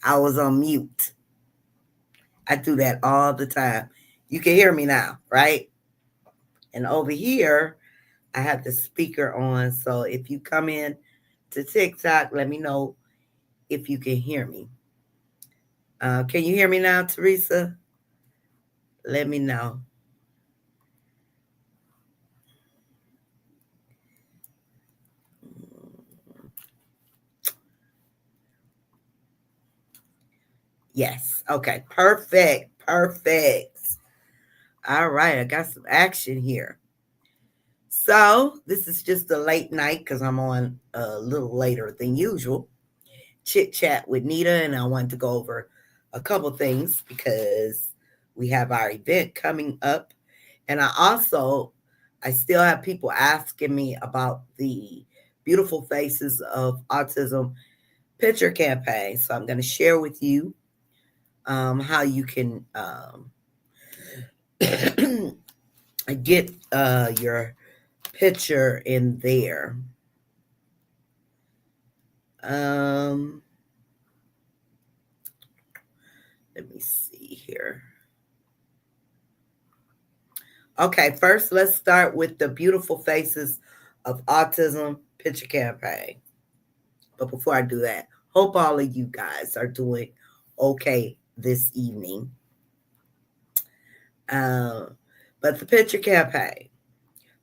I was on mute. I do that all the time. You can hear me now, right? And over here, I have the speaker on. So if you come in to TikTok, let me know if you can hear me. Can you hear me now, Teresa? Let me know. Yes. Okay. Perfect. Perfect. All right. I got some action here. So this is just a late night because I'm on a little later than usual. Chit chat with Nita, and I wanted to go over a couple things because we have our event coming up. And I still have people asking me about the Beautiful Faces of Autism picture campaign. So I'm going to share with you how you can get your picture in there. Um, let me see here. Okay, first let's start with the Beautiful Faces of Autism picture campaign. But before I do that, hope all of you guys are doing okay this evening. Um, but the picture campaign,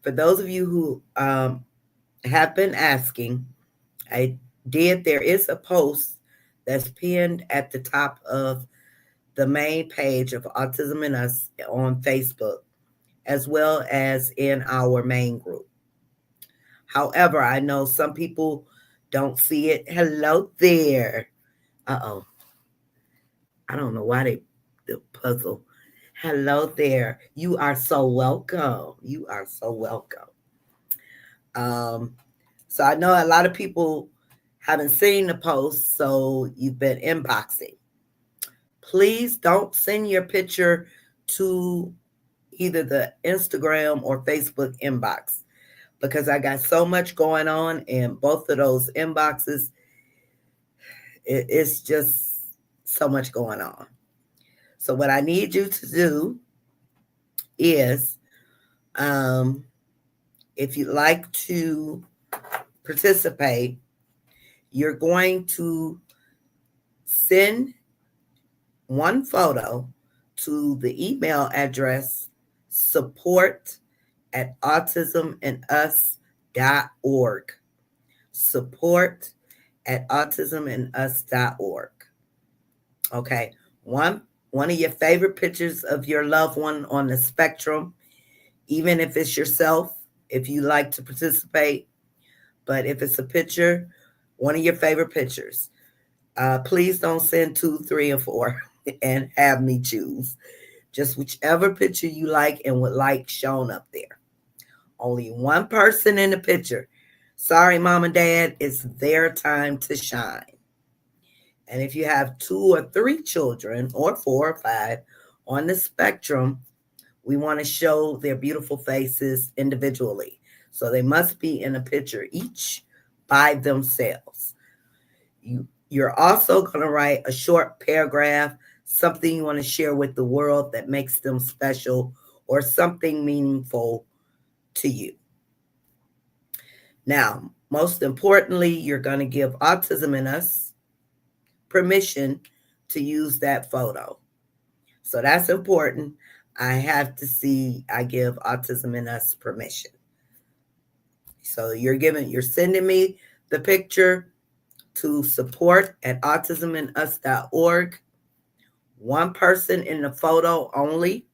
for those of you who have been asking, there is a post that's pinned at the top of the main page of Autism and Us on Facebook, as well as in our main group. However, I know some people don't see it. Hello there. Uh-oh. I don't know why the puzzle. Hello there. You are so welcome. You are so welcome. Um, so I know a lot of people haven't seen the post, so you've been inboxing. Please don't send your picture to either the Instagram or Facebook inbox because I got so much going on in both of those inboxes. It's just so much going on. So what I need you to do is, um, if you'd like to participate, you're going to send one photo to the email address support@autismandus.org. Support@autismandus.org. Okay. One of your favorite pictures of your loved one on the spectrum, even if it's yourself, if you like to participate. But if it's a picture, one of your favorite pictures, please don't send 2, 3, or 4 and have me choose. Just whichever picture you like and would like shown up there. Only one person in the picture. Sorry, mom and dad, it's their time to shine. And if you have 2 or 3 children, or 4 or 5 on the spectrum, we want to show their beautiful faces individually. So they must be in a picture each by themselves. You're also going to write a short paragraph, something you want to share with the world that makes them special or something meaningful to you. Now, most importantly, you're going to give Autism and Us permission to use that photo. So that's important. I give Autism and Us permission. So you're sending me the picture to support@autismandus.org. One person in the photo only.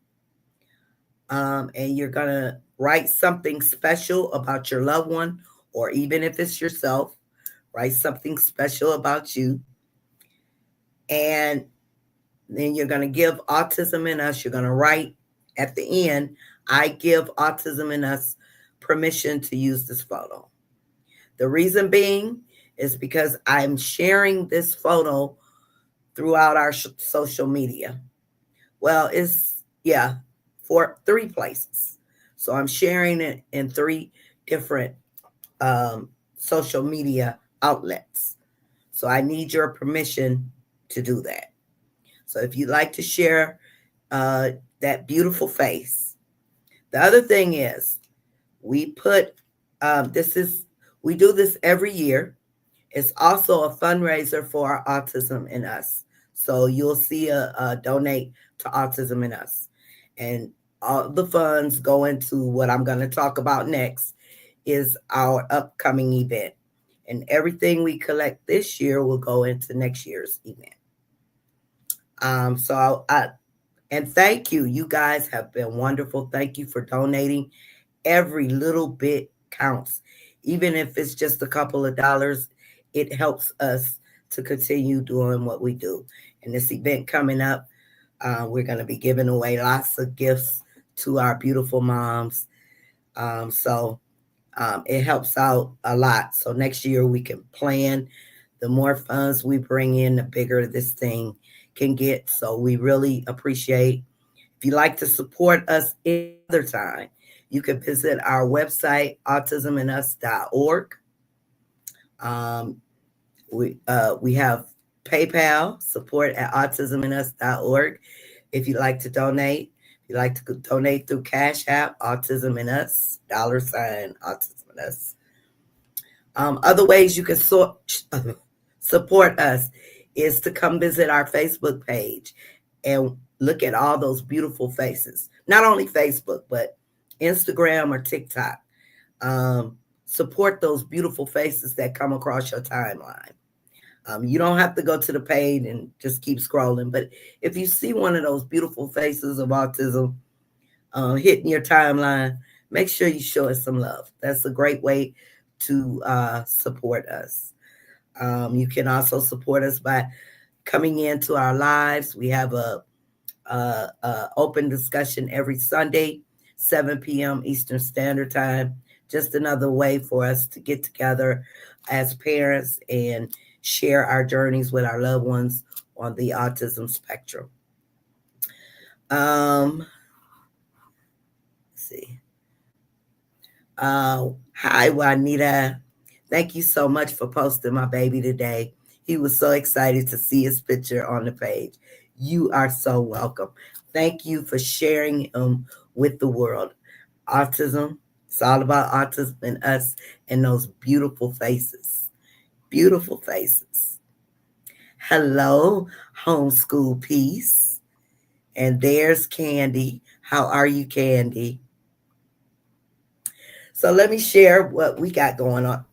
And you're going to write something special about your loved one, or even if it's yourself, write something special about you. And then you're going to give Autism and Us, you're going to write at the end, I give Autism and Us permission to use this photo. The reason being is because I'm sharing this photo throughout our social media. Well, for 3 places. So I'm sharing it in 3 different social media outlets. So I need your permission to do that. So if you'd like to share uh, that beautiful face. The other thing is, we put this is we do this every year. It's also a fundraiser for Autism in Us. So you'll see a donate to Autism in Us, and all the funds go into what I'm going to talk about next is our upcoming event, and everything we collect this year will go into next year's event. And thank you. You guys have been wonderful. Thank you for donating. Every little bit counts. Even if it's just a couple of dollars, it helps us to continue doing what we do. And this event coming up, we're going to be giving away lots of gifts to our beautiful moms. So it helps out a lot. So next year we can plan. The more funds we bring in, the bigger this thing can get. So we really appreciate. If you'd like to support us any other time, you can visit our website, autismandus.org. Um, we have PayPal, support at autismandus.org. If you'd like to donate, if you'd like to donate through Cash App, Autism and Us, $ Autism and Us. Other ways you can support us is to come visit our Facebook page and look at all those beautiful faces. Not only Facebook, but Instagram or TikTok. Support those beautiful faces that come across your timeline. You don't have to go to the page and just keep scrolling, but if you see one of those beautiful faces of autism hitting your timeline, make sure you show us some love. That's a great way to support us. You can also support us by coming into our lives. We have a open discussion every Sunday, 7 p.m. Eastern Standard Time. Just another way for us to get together as parents and share our journeys with our loved ones on the autism spectrum. Let's see. Hi, Juanita. Thank you so much for posting my baby today. He was so excited to see his picture on the page. You are so welcome. Thank you for sharing him with the world. Autism, it's all about autism and us and those beautiful faces. Beautiful faces. Hello, homeschool peace. And there's Candy. How are you, Candy? So let me share what we got going on.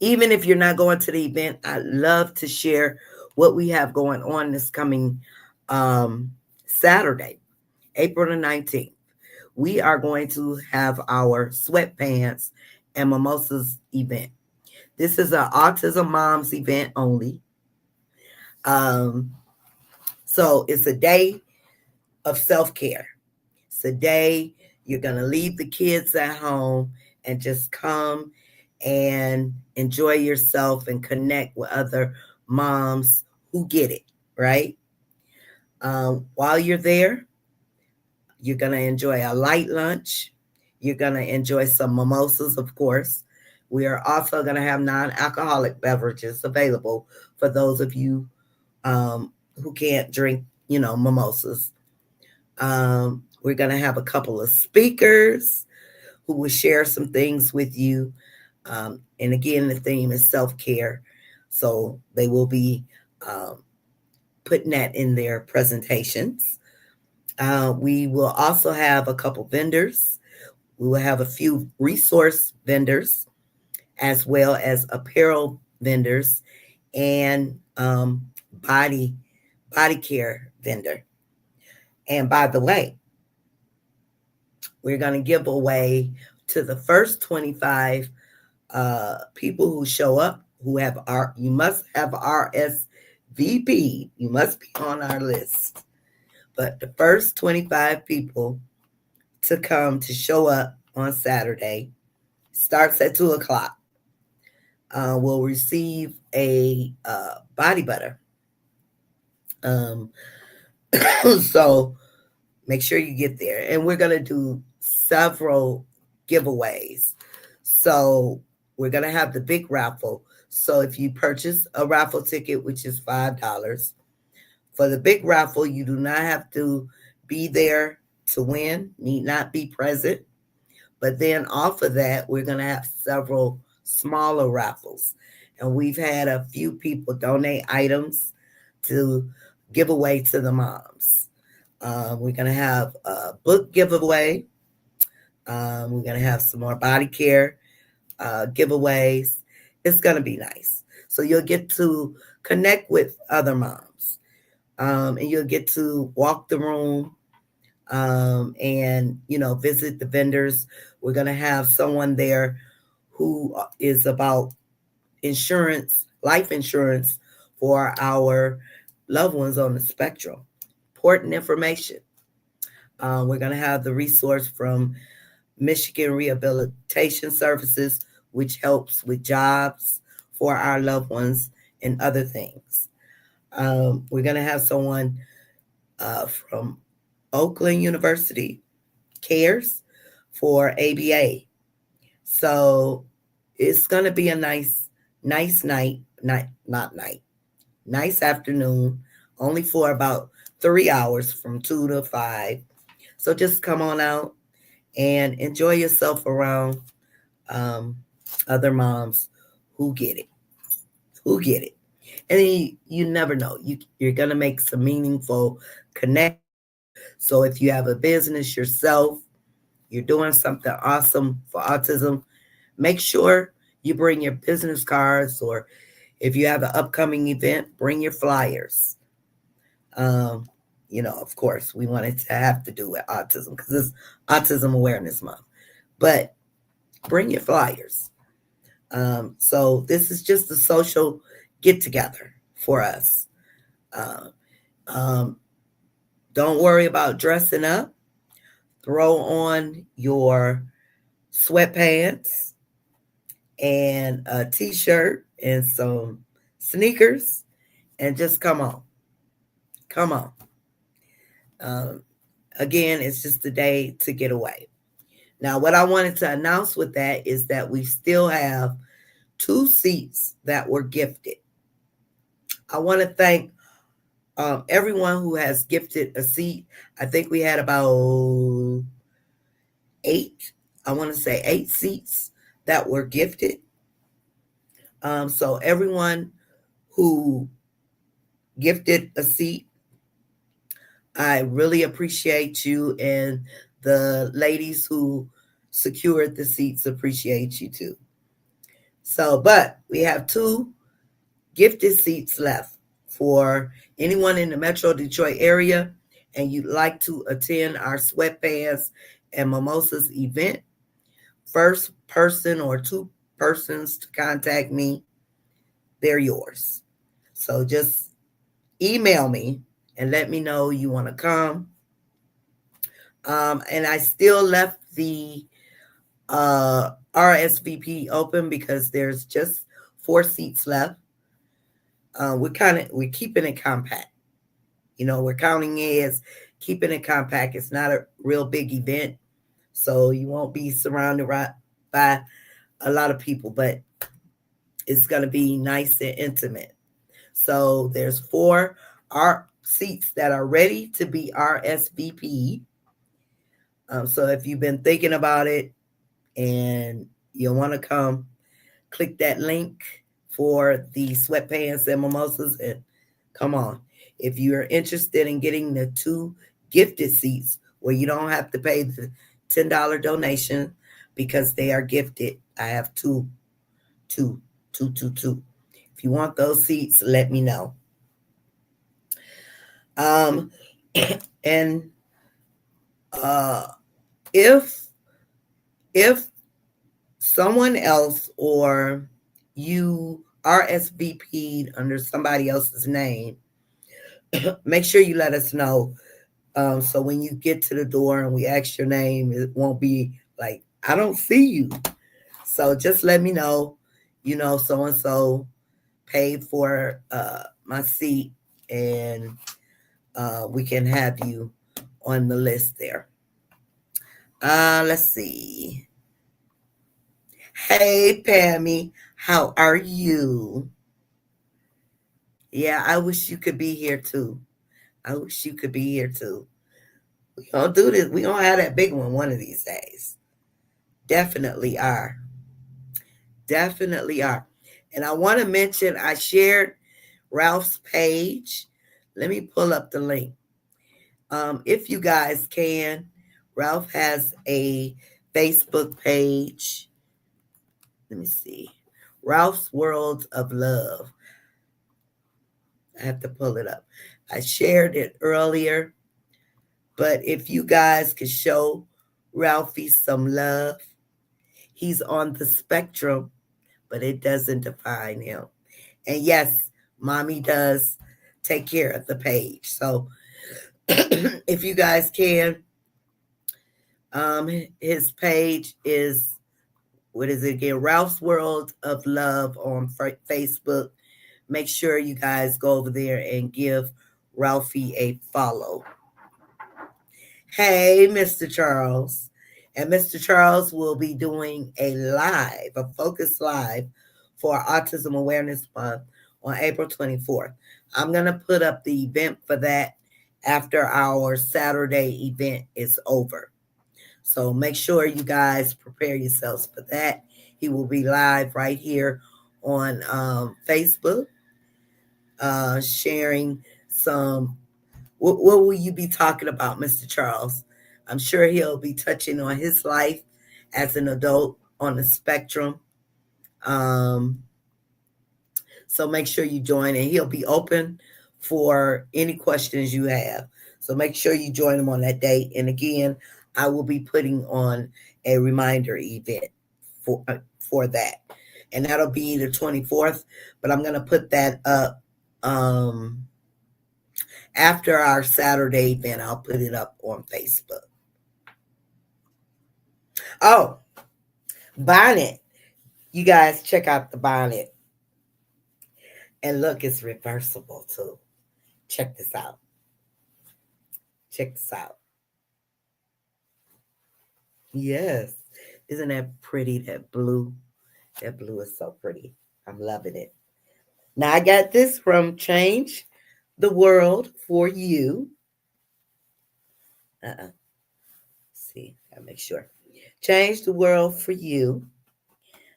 Even if you're not going to the event, I love to share what we have going on this coming Saturday, April the 19th. We are going to have our sweatpants and mimosas event. This is an autism moms event only. So it's a day of self-care. It's a day you're going to leave the kids at home and just come and enjoy yourself and connect with other moms who get it, right? While you're there, you're going to enjoy a light lunch. You're going to enjoy some mimosas, of course. We are also going to have non-alcoholic beverages available for those of you who can't drink, mimosas. We're going to have a couple of speakers who will share some things with you. And again, the theme is self-care. So they will be putting that in their presentations. We will also have a couple vendors. We will have a few resource vendors as well as apparel vendors and body care vendor. And by the way, we're going to give away to the first 25 people who show up who have you must have RSVP. You must be on our list. But the first 25 people to come to show up on Saturday, starts at 2:00, will receive a body butter. So make sure you get there. And we're going to do several giveaways. So we're going to have the big raffle. So if you purchase a raffle ticket, which is $5, for the big raffle, you do not have to be there to win, need not be present. But then off of that, we're going to have several smaller raffles. And we've had a few people donate items to give away to the moms. We're going to have a book giveaway. We're going to have some more body care giveaways. It's going to be nice. So you'll get to connect with other moms, and you'll get to walk the room, and visit the vendors. We're going to have someone there who is about insurance, life insurance for our loved ones on the spectrum. Important information. We're going to have the resource from Michigan Rehabilitation Services, which helps with jobs for our loved ones and other things. We're going to have someone from Oakland University Cares for ABA. So it's going to be a nice nice afternoon, only for about 3 hours from 2 to 5. So just come on out and enjoy yourself around um, other moms who get it, who get it. And you never know. You're going to make some meaningful connections. So if you have a business yourself, you're doing something awesome for autism, make sure you bring your business cards, or if you have an upcoming event, bring your flyers. Um, of course, we wanted to have to do with autism because it's Autism Awareness Month. But bring your flyers. So this is just a social get together for us. Uh, um, don't worry about dressing up. Throw on your sweatpants and a t-shirt and some sneakers and just come on. Come on. Um, Again, it's just a day to get away. Now, what I wanted to announce with that is that we still have 2 seats that were gifted. I want to thank everyone who has gifted a seat. I think we had about 8, I want to say 8 seats that were gifted. So everyone who gifted a seat, I really appreciate you, and the ladies who secured the seats appreciate you too. So, but we have 2 gifted seats left for anyone in the Metro Detroit area, and you'd like to attend our Sweatpants and Mimosas event. First person or 2 persons to contact me, they're yours. So just email me and let me know you want to come. And I still left the RSVP open because there's just 4 seats left. We're keeping it compact. We're counting heads, keeping it compact. It's not a real big event, so you won't be surrounded by a lot of people, but it's going to be nice and intimate. So there's 4 seats that are ready to be RSVP. So if you've been thinking about it and you want to come, click that link for the Sweatpants and Mimosas and come on. If you're interested in getting the 2 gifted seats where you don't have to pay the $10 donation because they are gifted, I have 2. If you want those seats, let me know. And if someone else or you RSVP'd under somebody else's name, make sure you let us know. So when you get to the door and we ask your name, it won't be like, I don't see you. So just let me know, so-and-so paid for my seat, and we can have you on the list there. Let's see. Hey, Pammy, how are you? Yeah, I wish you could be here too. I wish you could be here too. We gonna do this. We gonna have that big one of these days. Definitely are. Definitely are. And I want to mention I shared Ralph's page. Let me pull up the link. If you guys can, Ralph has a Facebook page. Let me see. Ralph's World of Love. I have to pull it up. I shared it earlier, but if you guys could show Ralphie some love, he's on the spectrum, but it doesn't define him. And yes, mommy does take care of the page. So if you guys can, his page is, what is it again? Ralph's World of Love on Facebook. Make sure you guys go over there and give Ralphie a follow. Hey, Mr. Charles. And Mr. Charles will be doing a focus live for Autism Awareness Month on April 24th. I'm going to put up the event for that after our Saturday event is over. So make sure you guys prepare yourselves for that. He will be live right here on Facebook, sharing some. What will you be talking about, Mr. Charles? I'm sure he'll be touching on his life as an adult on the spectrum. Um, so make sure you join, and he'll be open for any questions you have. So make sure you join him on that date. And again, I will be putting on a reminder event for that, and that'll be the 24th. But I'm gonna put that up after our Saturday event. I'll put it up on Facebook. Oh, bonnet! You guys check out the bonnet, and look, it's reversible too. Check this out. Check this out. Yes. Isn't that pretty? That blue. That blue is so pretty. I'm loving it. Now I got this from Change the World for You. See, I make sure. Change the World for You.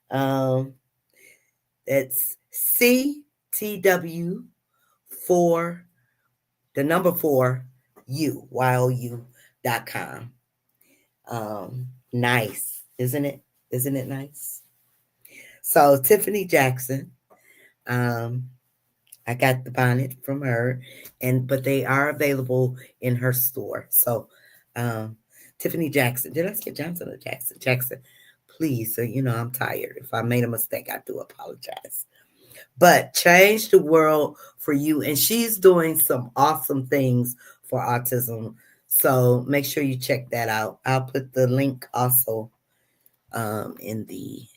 Um, that's CTW for the number 4 you, YOU.com. Nice, isn't it? Isn't it nice? So Tiffany Jackson, um, I got the bonnet from her, but they are available in her store. So Tiffany Jackson, did I say Johnson or Jackson? Jackson, please. So I'm tired. If I made a mistake, I do apologize. But Change the World for You, and she's doing some awesome things for autism. So make sure you check that out. I'll put the link also in the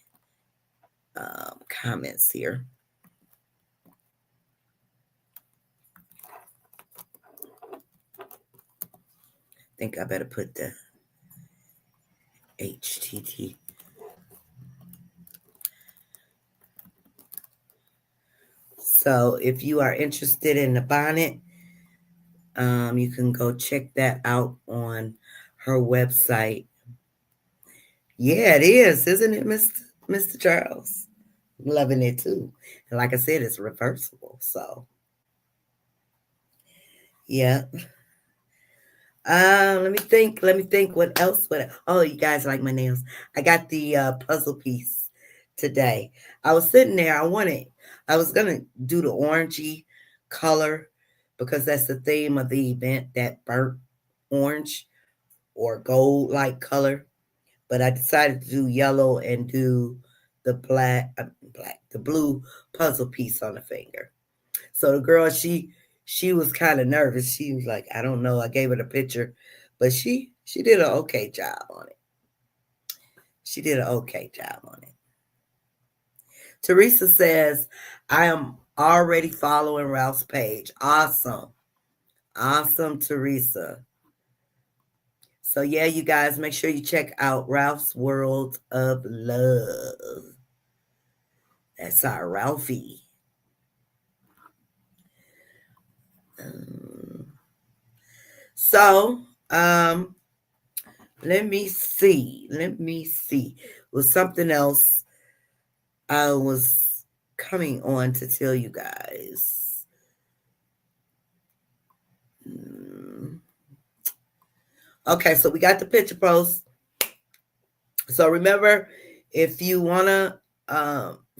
comments here. I think I better put the HTT. So if you are interested in the bonnet, you can go check that out on her website. Yeah, it is, isn't it, Mr. Charles? I'm loving it too. And like I said, it's reversible. So yeah. Let me think. Let me think. What else? Oh, you guys like my nails? I got the puzzle piece today. I was sitting there. I was gonna do the orangey color because that's the theme of the event, that burnt orange or gold like color. But I decided to do yellow and do the the blue puzzle piece on the finger. So the girl, she was kind of nervous. She was like, I don't know. I gave her the picture, but she did an okay job on it. She did an okay job on it. Teresa says, I am already following Ralph's page. Awesome. Awesome, Teresa. So yeah, you guys, make sure you check out Ralph's World of Love. That's our Ralphie. Um, so, let me see. Let me see. Was something else I was coming on to tell you guys. Mm. Okay, so we got the picture post. So remember, if you want to,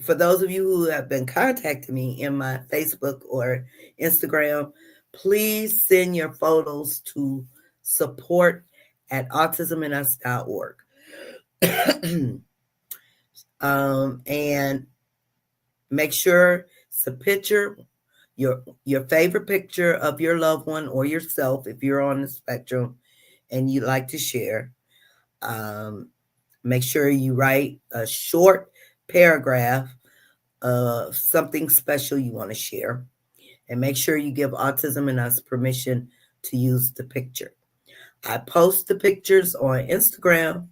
for those of you who have been contacting me in my Facebook or Instagram, please send your photos to support@autismandus.org. And make sure it's a picture, your favorite picture of your loved one or yourself if you're on the spectrum and you'd like to share. Um, Make sure you write a short paragraph of something special you want to share. And make sure you give Autism and Us permission to use the picture. I post the pictures on Instagram,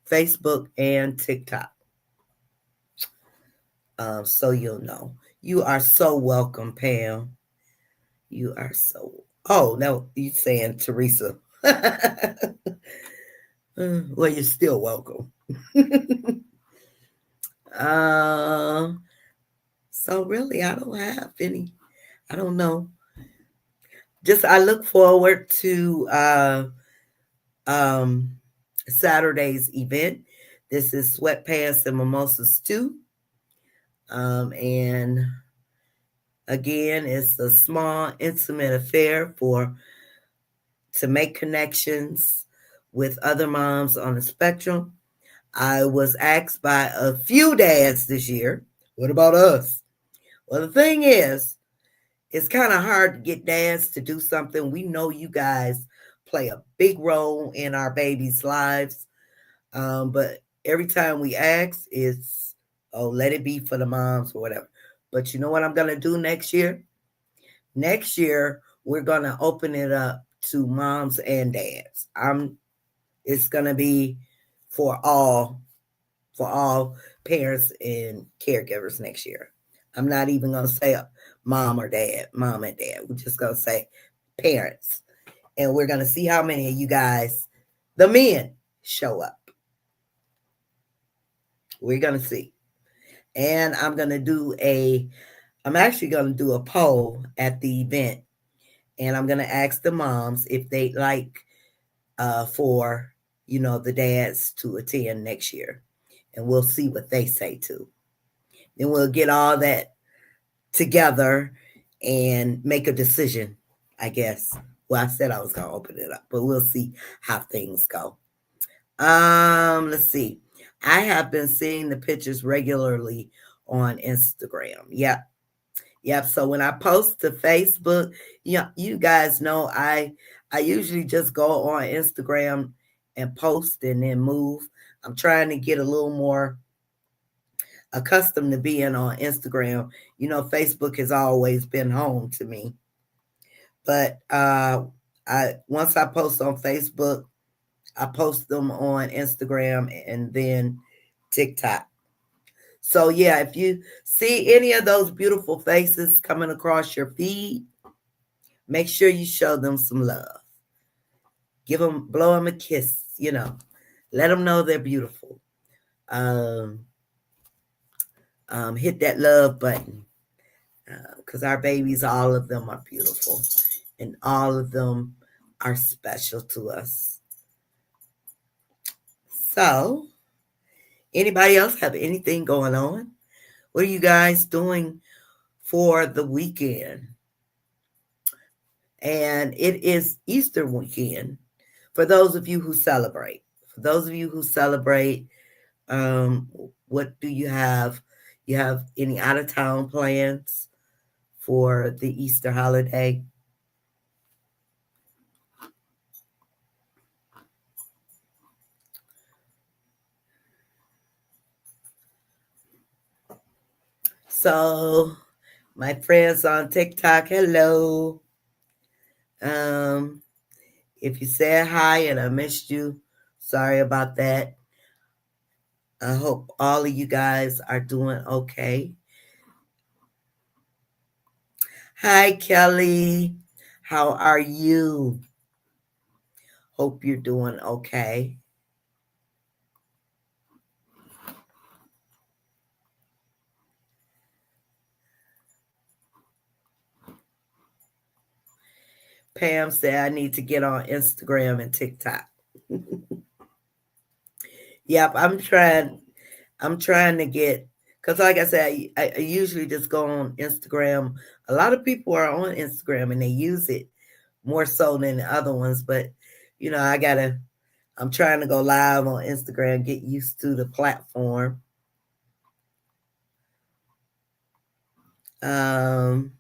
Facebook, and TikTok. So you'll know. You are so welcome, Pam. You are so. Oh, no, you saying Teresa. Well, you're still welcome. um, so really, I don't have any. I don't know. Just I look forward to um, Saturday's event. This is Sweatpants and Mimosas too. And again, it's a small, intimate affair for to make connections with other moms on the spectrum. I was asked by a few dads this year, what about us? Well, the thing is, it's kind of hard to get dads to do something. We know you guys play a big role in our babies' lives. But every time we ask, it's, oh, let it be for the moms or whatever. But you know what I'm going to do next year? Next year, we're going to open it up to moms and dads. It's going to be for all for all parents and caregivers next year. I'm not even going to say mom or dad, mom and dad. We're just going to say parents. And we're going to see how many of you guys, the men, show up. We're going to see. And I'm actually going to do a poll at the event. And I'm going to ask the moms if they'd like for, the dads to attend next year. And we'll see what they say too. Then we'll get all that together and make a decision, I guess. Well, I said I was going to open it up, but we'll see how things go. Let's see. I have been seeing the pictures regularly on Instagram. Yep. Yep. So when I post to Facebook, you guys know I usually just go on Instagram and post and then move. I'm trying to get a little more accustomed to being on Instagram. Facebook has always been home to me. But I once I post on Facebook, I post them on Instagram and then TikTok. So yeah, if you see any of those beautiful faces coming across your feed, make sure you show them some love. Blow them a kiss, let them know they're beautiful. Hit that love button because our babies, all of them are beautiful and all of them are special to us. So, anybody else have anything going on? What are you guys doing for the weekend? And it is Easter weekend for those of you who celebrate. For those of you who celebrate, what do you have? You have any out of town plans for the Easter holiday? So, my friends on TikTok, hello. Um, If you said hi and I missed you, sorry about that. I hope all of you guys are doing okay. Hi, Kelly. How are you? Hope you're doing okay. Pam said I need to get on Instagram and TikTok. Yep, I'm trying to get, because like I said, I usually just go on Instagram. A lot of people are on Instagram and they use it more so than the other ones, but I'm trying to go live on Instagram, get used to the platform. Um,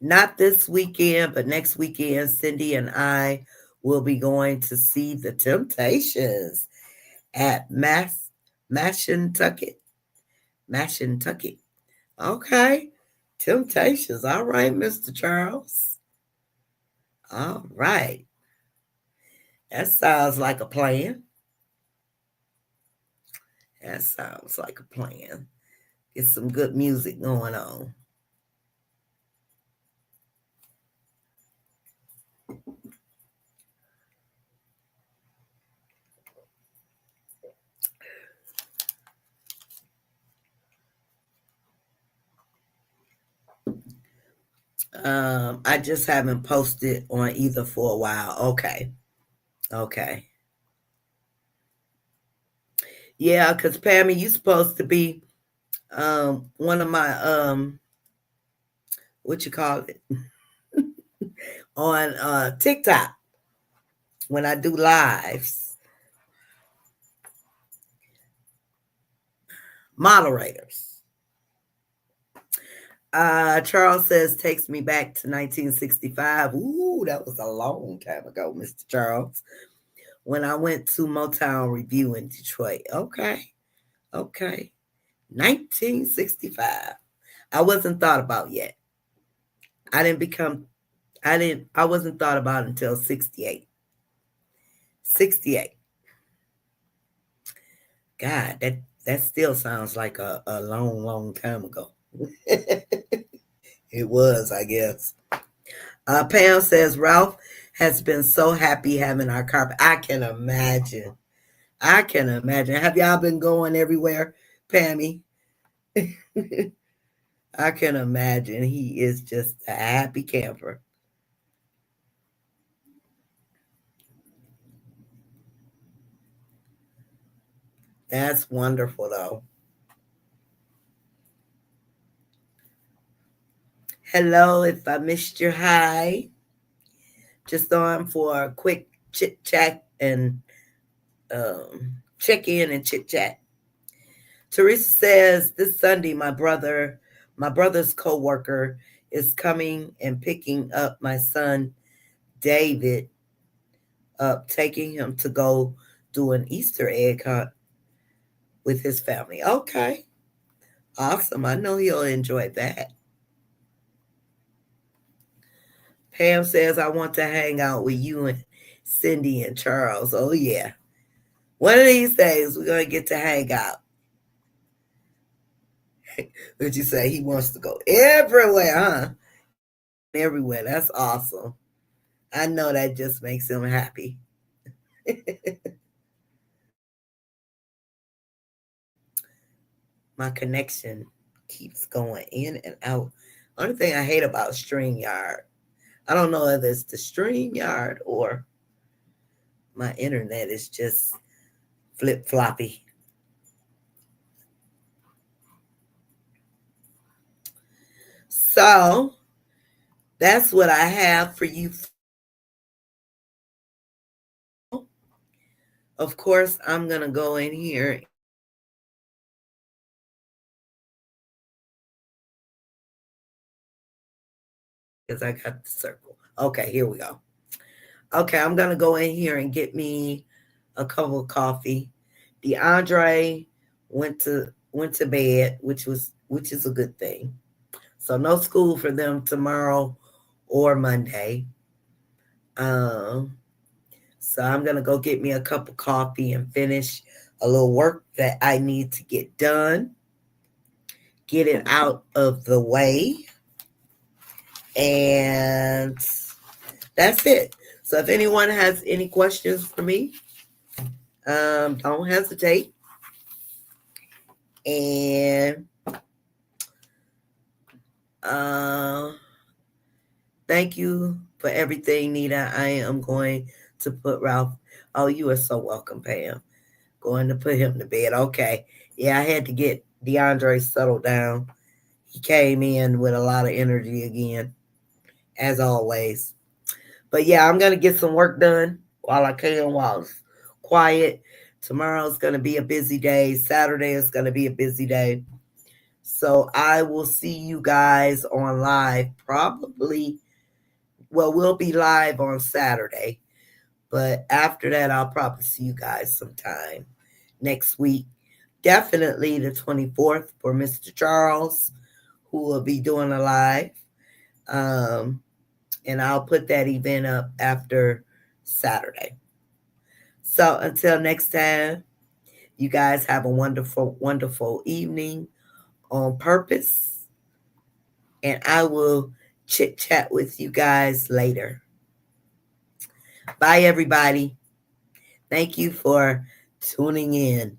Not this weekend, but next weekend, Cindy and I will be going to see the Temptations at Mashantucket. Mashantucket. Okay. Temptations. All right, Mr. Charles. All right. That sounds like a plan. That sounds like a plan. Get some good music going on. I just haven't posted on either for a while. Okay. Okay. Yeah, because Pammy, you supposed to be one of my what you call it on TikTok when I do lives. Moderators. Charles says takes me back to 1965. Ooh, that was a long time ago, Mr. Charles. When I went to Motown Review in Detroit. Okay. Okay. 1965. I wasn't thought about yet. I didn't become I wasn't thought about until 68. 68. God, that still sounds like a long, long time ago. It was, I guess. Pam says Ralph has been so happy having our carpet. I can imagine. I can imagine. Have y'all been going everywhere, Pammy? I can imagine. He is just a happy camper. That's wonderful, though. Hello, if I missed your hi, just on for a quick chit chat and check in and chit chat. Teresa says this Sunday, my brother's co-worker is coming and picking up my son David up, taking him to go do an Easter egg hunt with his family. Okay, awesome. I know he'll enjoy that. Pam says I want to hang out with you and Cindy and Charles. Oh yeah, one of these days we're gonna get to hang out. Would you say he wants to go everywhere, huh? Everywhere. That's awesome. I know that just makes him happy. My connection keeps going in and out. Only thing I hate about StreamYard, I don't know whether it's the StreamYard or my internet is just flip floppy. So that's what I have for you. Of course, I'm going to go in here because I got the circle. Okay, here we go. Okay, I'm going to go in here and get me a cup of coffee. DeAndre went to bed, which is a good thing. So no school for them tomorrow or Monday. Um, so I'm gonna go get me a cup of coffee and finish a little work that I need to get done, get it out of the way, and that's it. So if anyone has any questions for me, don't hesitate. And uh, thank you for everything, Nita. I am going to put Ralph. Oh, you are so welcome, Pam. Going to put him to bed. Okay. Yeah, I had to get DeAndre settled down. He came in with a lot of energy again, as always. But yeah, I'm going to get some work done while I can, while it's quiet. Tomorrow's going to be a busy day. Saturday is going to be a busy day. So I will see you guys on live probably. Well, we'll be live on Saturday. But after that, I'll probably see you guys sometime next week. Definitely the 24th for Mr. Charles, who will be doing a live. Um, and I'll put that event up after Saturday. So until next time, you guys have a wonderful, wonderful evening on purpose. And I will chit chat with you guys later. Bye, everybody. Thank you for tuning in.